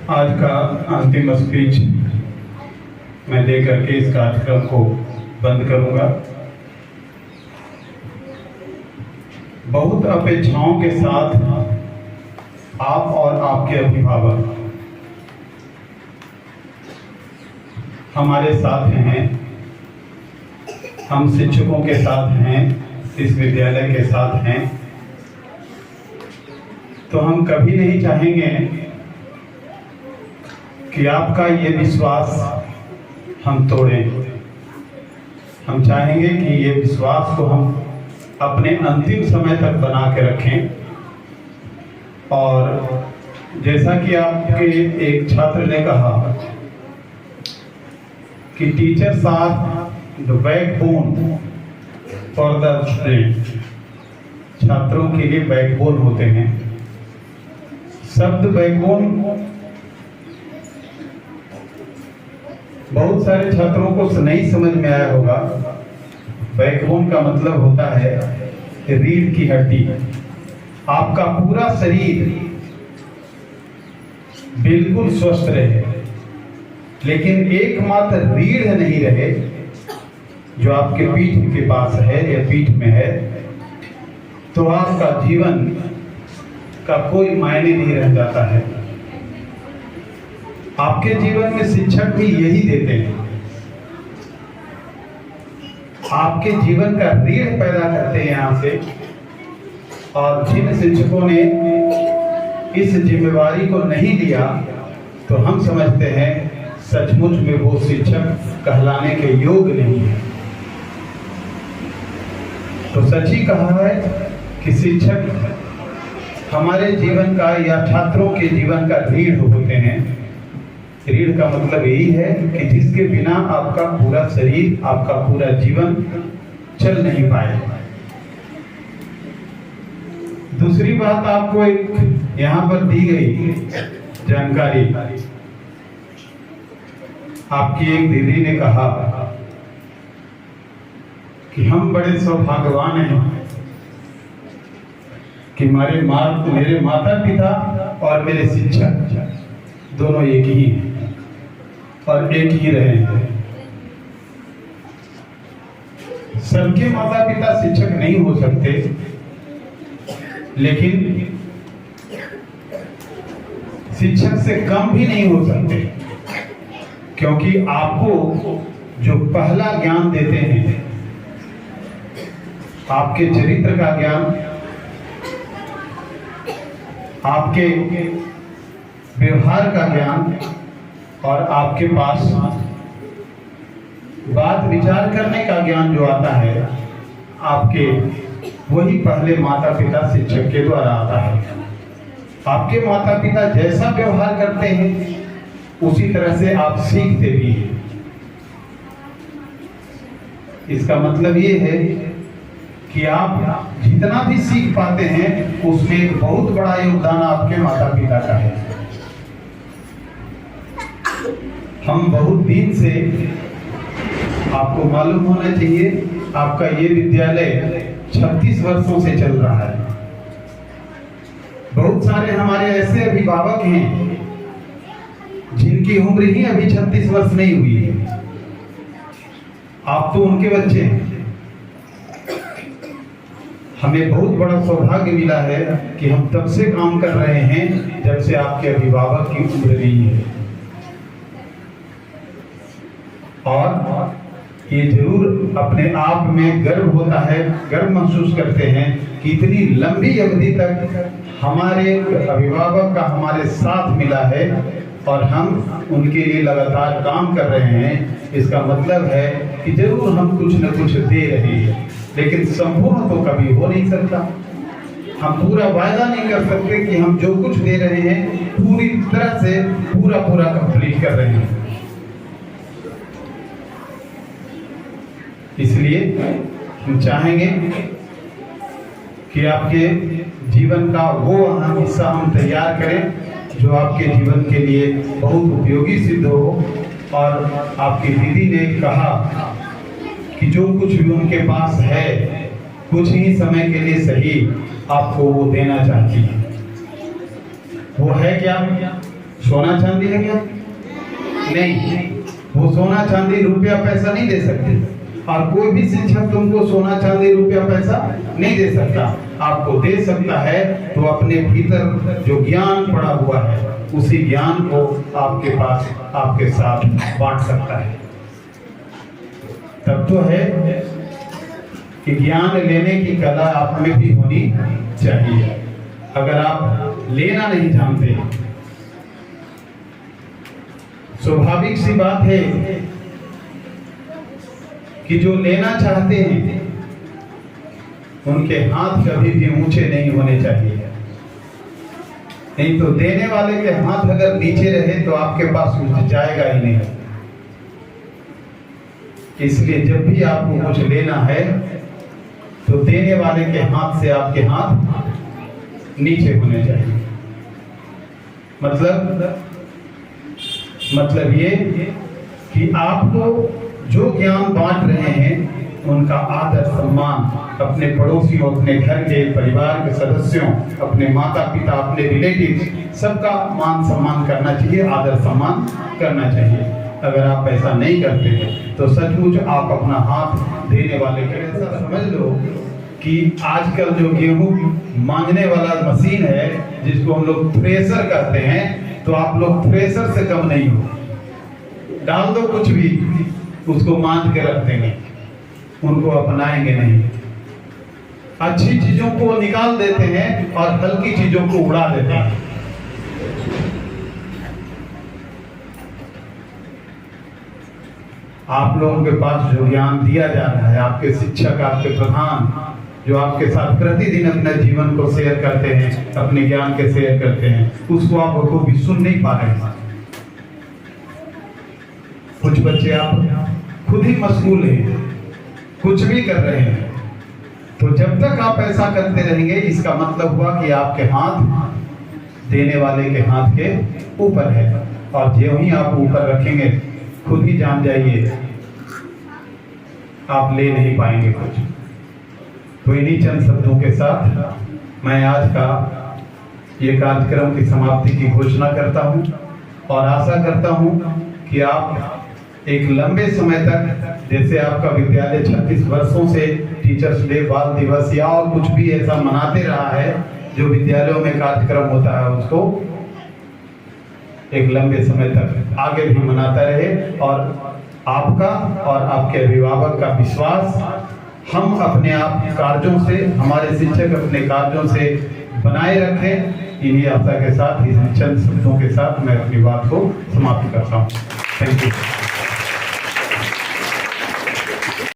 आज का अंतिम स्पीच मैं दे करके इस कार्यक्रम को बंद करूंगा। बहुत अपेक्षाओं के साथ आप और आपके अभिभावक हमारे साथ हैं, हम शिक्षकों के साथ हैं, इस विद्यालय के साथ हैं, तो हम कभी नहीं चाहेंगे कि आपका ये विश्वास हम तोड़ें। हम चाहेंगे कि ये विश्वास को हम अपने अंतिम समय तक बना के रखें। और जैसा कि आपके एक छात्र ने कहा कि teachers are the backbone for the student, छात्रों के लिए बैकबोन होते हैं। शब्द बैकबोन बहुत सारे छात्रों को नहीं समझ में आया होगा। बैकबोन का मतलब होता है रीढ़ की हड्डी। आपका पूरा शरीर बिल्कुल स्वस्थ रहे, लेकिन एकमात्र रीढ़ नहीं रहे जो आपके पीठ के पास है या पीठ में है, तो आपका जीवन का कोई मायने नहीं रह जाता है। आपके जीवन में शिक्षक भी यही देते हैं, आपके जीवन का रीढ़ पैदा करते हैं यहाँ से। और जिन शिक्षकों ने इस जिम्मेवारी को नहीं लिया, तो हम समझते हैं सचमुच में वो शिक्षक कहलाने के योग्य नहीं है। तो सच ही कहा है कि शिक्षक हमारे जीवन का या छात्रों के जीवन का रीढ़ होते हैं। रीढ़ का मतलब यही है कि जिसके बिना आपका पूरा शरीर, आपका पूरा जीवन चल नहीं पाएगा। दूसरी बात आपको एक यहाँ पर दी गई जानकारी, आपकी एक दीदी ने कहा कि हम बड़े सौभाग्यवान हैं कि मेरे माता पिता और मेरे शिक्षक दोनों एक ही हैं और एक ही रहे हैं। सबके माता पिता शिक्षक नहीं हो सकते, लेकिन शिक्षक से कम भी नहीं हो सकते, क्योंकि आपको जो पहला ज्ञान देते हैं, आपके चरित्र का ज्ञान, आपके व्यवहार का ज्ञान और आपके पास बात विचार करने का ज्ञान जो आता है, आपके वही पहले माता पिता शिक्षक के द्वारा आता है। आपके माता पिता जैसा व्यवहार करते हैं, उसी तरह से आप सीखते भी हैं। इसका मतलब ये है कि आप जितना भी सीख पाते हैं, उसमें एक बहुत बड़ा योगदान आपके माता पिता का है। हम बहुत दिन से, आपको मालूम होना चाहिए, आपका ये विद्यालय 36 वर्षों से चल रहा है। बहुत सारे हमारे ऐसे अभिभावक हैं जिनकी उम्र ही अभी 36 वर्ष नहीं हुई है। आप तो उनके बच्चे हैं। हमें बहुत बड़ा सौभाग्य मिला है कि हम तब से काम कर रहे हैं जब से आपके अभिभावक की उम्र नहीं है। और ये जरूर अपने आप में गर्व होता है, गर्व महसूस करते हैं कि इतनी लंबी अवधि तक हमारे अभिभावक का हमारे साथ मिला है और हम उनके लिए लगातार काम कर रहे हैं। इसका मतलब है कि जरूर हम कुछ न कुछ दे रहे हैं, लेकिन संपूर्ण तो कभी हो नहीं सकता। हम पूरा वायदा नहीं कर सकते कि हम जो कुछ दे रहे हैं पूरी तरह से पूरा कंप्लीट कर रहे हैं। इसलिए हम चाहेंगे कि आपके जीवन का वो अहम हिस्सा हम तैयार करें जो आपके जीवन के लिए बहुत उपयोगी सिद्ध हो। और आपकी दीदी ने कहा कि जो कुछ भी उनके पास है, कुछ ही समय के लिए सही, आपको वो देना चाहती है। वो है क्या? सोना चांदी है क्या? नहीं, वो सोना चांदी रुपया पैसा नहीं दे सकते, और कोई भी शिक्षक तुमको सोना चांदी रुपया पैसा नहीं दे सकता। आपको दे सकता है तो अपने भीतर जो ज्ञान पड़ा हुआ है उसी ज्ञान को आपके पास आपके साथ बांट सकता है। तब तो है कि ज्ञान लेने की कला आप में भी होनी चाहिए। अगर आप लेना नहीं जानते, स्वाभाविक सी बात है कि जो लेना चाहते हैं उनके हाथ कभी भी ऊंचे नहीं होने चाहिए, नहीं तो देने वाले के हाथ अगर नीचे रहे तो आपके पास कुछ जाएगा ही नहीं। इसलिए जब भी आपको कुछ लेना है तो देने वाले के हाथ से आपके हाथ नीचे होने चाहिए। मतलब ये कि आपको जो ज्ञान बांट रहे हैं उनका आदर सम्मान अपने पड़ोसियों, अपने घर के परिवार के सदस्यों, अपने माता पिता, अपने रिलेटिव्स, सबका मान सम्मान करना चाहिए, आदर सम्मान करना चाहिए। अगर आप ऐसा नहीं करते हैं तो सचमुच आप अपना हाथ देने वाले के ऐसा समझ लो कि आजकल जो गेहूं मांगने वाला मशीन है जिसको हम लोग थ्रेसर कहते हैं, तो आप लोग थ्रेसर से कम नहीं हो। डाल दो कुछ भी, उसको मान के रख देंगे, उनको अपनाएंगे नहीं। अच्छी चीजों को निकाल देते हैं और हल्की चीजों को उड़ा देते हैं। आप लोगों के पास जो ज्ञान दिया जा रहा है, आपके शिक्षक, आपके प्रधान जो आपके साथ प्रतिदिन अपने जीवन को शेयर करते हैं, अपने ज्ञान के शेयर करते हैं, उसको आप को भी सुन नहीं पा रहे हैं। कुछ बच्चे आप खुद ही मशगूल हैं, कुछ भी कर रहे हैं, तो जब तक आप ऐसा करते रहेंगे इसका मतलब हुआ कि आपके हाथ देने वाले के हाथ के ऊपर है, और जो ही आप ऊपर रखेंगे खुद ही जान जाइए आप ले नहीं पाएंगे कुछ। तो इन्हीं चंद शब्दों के साथ मैं आज का ये कार्यक्रम की समाप्ति की घोषणा करता हूं, और आशा करता हूं कि आप एक लंबे समय तक, जैसे आपका विद्यालय 36 वर्षों से टीचर्स डे, बाल दिवस या और कुछ भी ऐसा मनाते रहा है, जो विद्यालयों में कार्यक्रम होता है उसको एक लंबे समय तक आगे भी मनाता रहे, और आपका और आपके अभिभावक का विश्वास हम अपने आप कार्यों से, हमारे शिक्षक अपने कार्यों से बनाए रखें। इन्हीं आशा के साथ, इस चंद शब्दों के साथ मैं अपनी बात को समाप्त करता हूँ। Thank you.